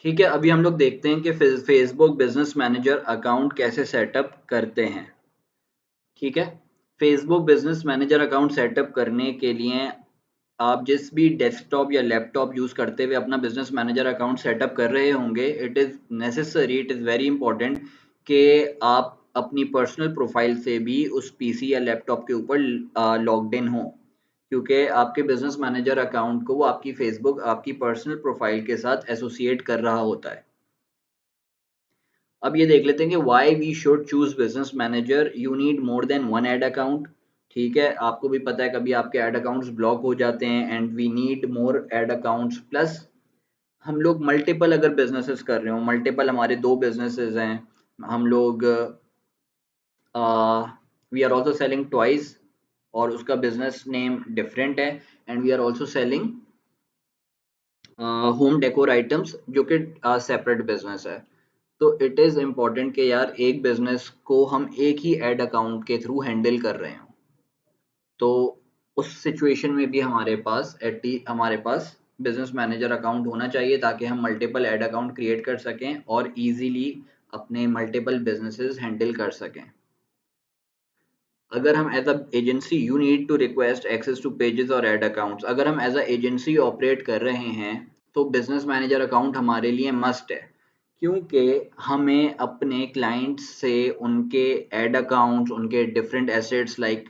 ठीक है, अभी हम लोग देखते हैं कि फेसबुक बिजनेस मैनेजर अकाउंट कैसे सेटअप करते हैं। ठीक है, Facebook business manager account setup करने के लिए आप जिस भी डेस्कटॉप या लैपटॉप यूज करते हुए अपना बिजनेस मैनेजर अकाउंट सेटअप कर रहे होंगे, it is necessary, it is very important कि आप अपनी पर्सनल प्रोफाइल से भी उस पीसी या लैपटॉप के ऊपर लॉग्ड इन हो, क्योंकि आपके बिजनेस मैनेजर अकाउंट को वो आपकी फेसबुक आपकी पर्सनल प्रोफाइल के साथ एसोसिएट कर रहा होता है। अब ये देख लेते हैं कि why we should choose business manager. You need more than one ad account. ठीक है, आपको भी पता है कभी आपके एड अकाउंट्स ब्लॉक हो जाते हैं and we need more ad accounts. Plus हम लोग मल्टीपल अगर बिजनेसेस कर रहे हो, मल्टीपल हमारे 2 बिजनेसेस हैं, हम लोग we are also selling twice और उसका बिजनेस नेम डिफरेंट है, and we are also selling home decor items जो कि सेपरेट बिजनेस है। तो इट इज़ इम्पॉर्टेंट कि यार एक बिजनेस को हम एक ही एड अकाउंट के थ्रू हैंडल कर रहे हो। तो उस सिचुएशन में भी हमारे पास बिजनेस मैनेजर अकाउंट होना चाहिए, ताकि हम मल्टीपल एड अकाउंट क्रिएट कर सकें और इजीली अपने मल्टीपल बिजनेसेस हैंडल कर सकें। अगर हम as a agency, you need to request access to pages और एड अकाउंट्स। अगर हम एज अ एजेंसी ऑपरेट कर रहे हैं तो बिजनेस मैनेजर अकाउंट हमारे लिए मस्ट है, क्योंकि हमें अपने क्लाइंट्स से उनके एड अकाउंट्स, उनके different assets like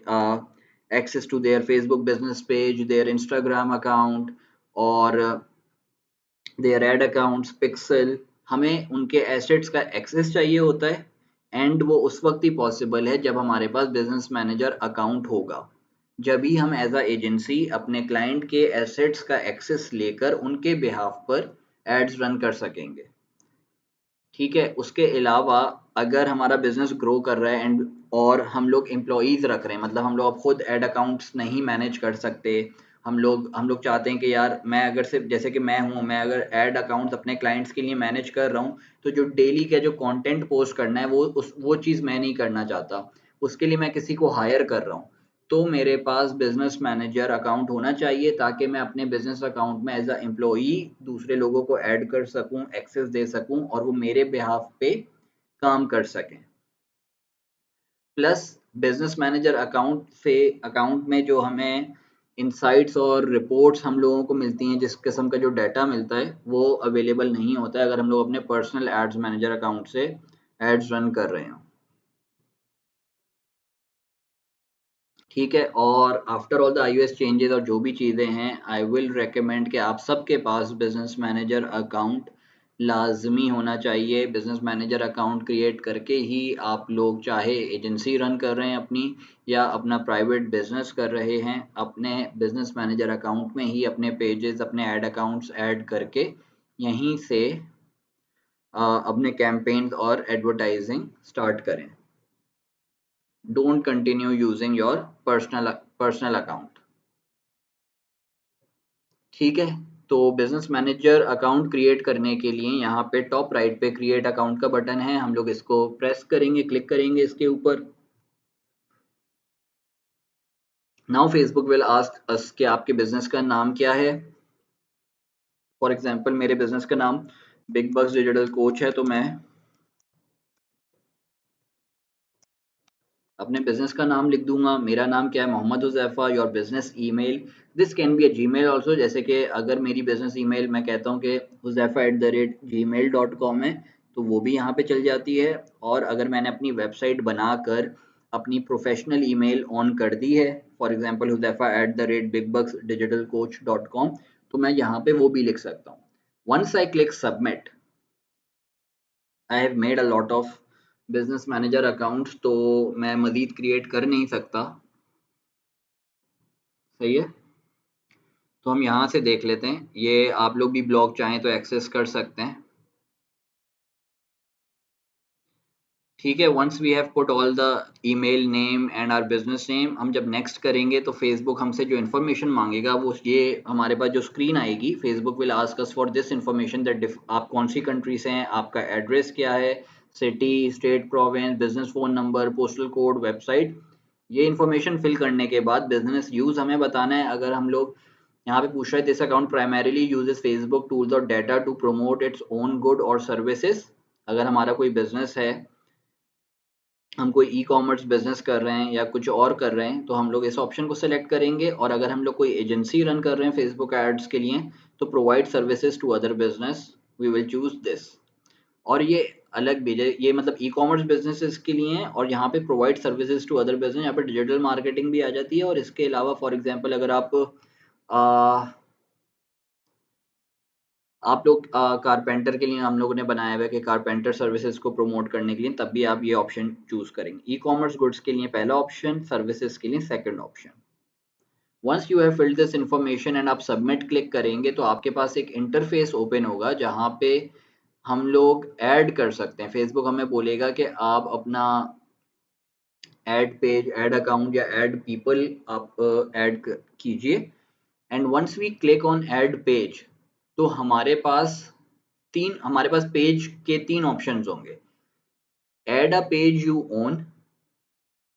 access to their Facebook business page, their Instagram account और देयर एड अकाउंट्स, पिक्सल, हमें उनके एसेट्स का एक्सेस चाहिए होता है। एंड वो उस वक्त ही पॉसिबल है जब हमारे पास बिजनेस मैनेजर अकाउंट होगा। जब भी हम एज अ एजेंसी अपने क्लाइंट के एसेट्स का एक्सेस लेकर उनके बिहाफ पर एड्स रन कर सकेंगे। ठीक है, उसके अलावा अगर हमारा बिजनेस ग्रो कर रहा है एंड और हम लोग एम्प्लॉयज़ रख रहे हैं, मतलब हम लोग अब खुद एड अकाउंट्स नहीं मैनेज कर सकते, हम लोग चाहते हैं कि यार मैं अगर सिर्फ जैसे कि मैं अगर एड अकाउंट्स अपने क्लाइंट्स के लिए मैनेज कर रहा हूँ, तो जो डेली का जो कंटेंट पोस्ट करना है वो चीज़ मैं नहीं करना चाहता, उसके लिए मैं किसी को हायर कर रहा हूँ। तो मेरे पास बिजनेस मैनेजर अकाउंट होना चाहिए, ताकि मैं अपने बिजनेस अकाउंट में एज अ एम्प्लॉई दूसरे लोगों को ऐड कर सकूं, एक्सेस दे सकूं और वो मेरे बिहाफ पे काम कर सकें। प्लस बिजनेस मैनेजर अकाउंट में जो हमें इंसाइट्स और रिपोर्ट्स हम लोगों को मिलती हैं, जिस किस्म का जो डाटा मिलता है वो अवेलेबल नहीं होता है अगर हम लोग अपने पर्सनल एड्स मैनेजर अकाउंट से एड्स रन कर रहे हो। ठीक है, और after all the iOS changes और जो भी चीज़ें हैं, आई विल रेकमेंड कि आप सबके पास बिजनेस मैनेजर अकाउंट लाजमी होना चाहिए। बिजनेस मैनेजर अकाउंट क्रिएट करके ही आप लोग चाहे एजेंसी रन कर रहे हैं अपनी या अपना प्राइवेट बिजनेस कर रहे हैं, अपने बिजनेस मैनेजर अकाउंट में ही अपने पेजेस, अपने एड अकाउंट्स ऐड करके यहीं से अपने कैंपेन्स और एडवर्टाइजिंग स्टार्ट करें। Don't continue using your personal account. ठीक है, तो बिजनेस मैनेजर अकाउंट क्रिएट करने के लिए यहाँ पे टॉप राइट पे क्रिएट अकाउंट का बटन है, हम लोग इसको प्रेस करेंगे, क्लिक करेंगे इसके ऊपर। Now Facebook will ask us कि आपके बिजनेस का नाम क्या है। फॉर एग्जांपल मेरे बिजनेस का नाम बिग बग्स डिजिटल कोच है, तो मैं अपने बिजनेस का नाम लिख दूंगा। मेरा नाम क्या है, Mohammed Huzaifa. Your business email, this can be a Gmail also, जैसे कि अगर मेरी बिजनेस ईमेल मैं कहता हूँ कि huzafa@gmail.com है, तो वो भी यहाँ पे चल जाती है। और अगर मैंने अपनी वेबसाइट बनाकर अपनी प्रोफेशनल ईमेल ऑन कर दी है, फॉर एग्जांपल huzafa@bigbugsdigitalcoach.com, तो मैं यहाँ पे वो भी लिख सकता हूँ। Once I click submit, I have made a lot of business manager accounts, तो मैं मजीद क्रिएट कर नहीं सकता। सही है, तो हम यहाँ से देख लेते हैं, ये आप लोग भी ब्लॉग चाहें तो एक्सेस कर सकते हैं। ठीक है, once we have put all the email name and our business name, हम जब नेक्स्ट करेंगे तो फेसबुक हमसे जो इन्फॉर्मेशन मांगेगा वो ये हमारे पास जो स्क्रीन आएगी, Facebook will ask us for this information that आप कौन सी कंट्री से हैं, आपका एड्रेस क्या है, city, state, province, business phone number, postal code, website. ये इन्फॉर्मेशन फिल करने के बाद बिजनेस यूज़ हमें बताना है। अगर हम लोग यहाँ पे पूछ रहा है this account primarily uses Facebook tools और data to promote its own good और सर्विसेज। अगर हमारा कोई बिजनेस है, हम कोई ई कॉमर्स बिजनेस कर रहे हैं या कुछ और कर रहे हैं, तो हम लोग इस ऑप्शन को सिलेक्ट करेंगे। और अगर हम लोग कोई एजेंसी रन कर रहे हैं फेसबुक एड्स के लिए, तो provide services to other business, we will choose this. और ये अलग भी है, ये मतलब ई कॉमर्स बिजनेसेस के लिए है। और यहाँ पे provide services to other business, यहाँ पे डिजिटल मार्केटिंग भी आ जाती है। और इसके अलावा फॉर एग्जांपल अगर आप लोग कारपेंटर के लिए हम लोगों ने बनाया हुआ है कि कारपेंटर सर्विसेज को प्रमोट करने के लिए, तब भी आप ये ऑप्शन चूज करेंगे। ई कॉमर्स गुड्स के लिए पहला ऑप्शन, सर्विसेज के लिए second option. Once you have filled this information and आप सबमिट क्लिक करेंगे, तो आपके पास एक इंटरफेस ओपन होगा जहाँ पे हम लोग ऐड कर सकते हैं। फेसबुक हमें बोलेगा कि आप अपना ऐड पेज, ऐड अकाउंट या ऐड पीपल आप ऐड कीजिए। And once we click on add page, तो हमारे पास पेज के तीन ऑप्शंस होंगे। Add a page you own,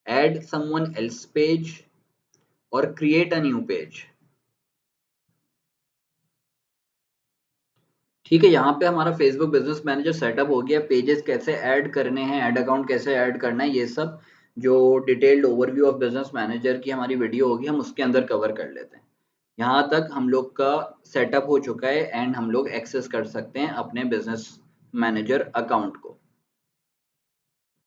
add someone else page और क्रिएट अ न्यू पेज। ठीक है, यहाँ पे हमारा फेसबुक बिजनेस मैनेजर सेटअप हो गया। पेजेस कैसे ऐड करने हैं, ऐड अकाउंट कैसे ऐड करना है, ये सब जो detailed overview of business manager की हमारी वीडियो होगी, हम उसके अंदर कवर कर लेते हैं। यहाँ तक हम लोग का सेटअप हो चुका है एंड हम लोग एक्सेस कर सकते हैं अपने बिजनेस मैनेजर अकाउंट को।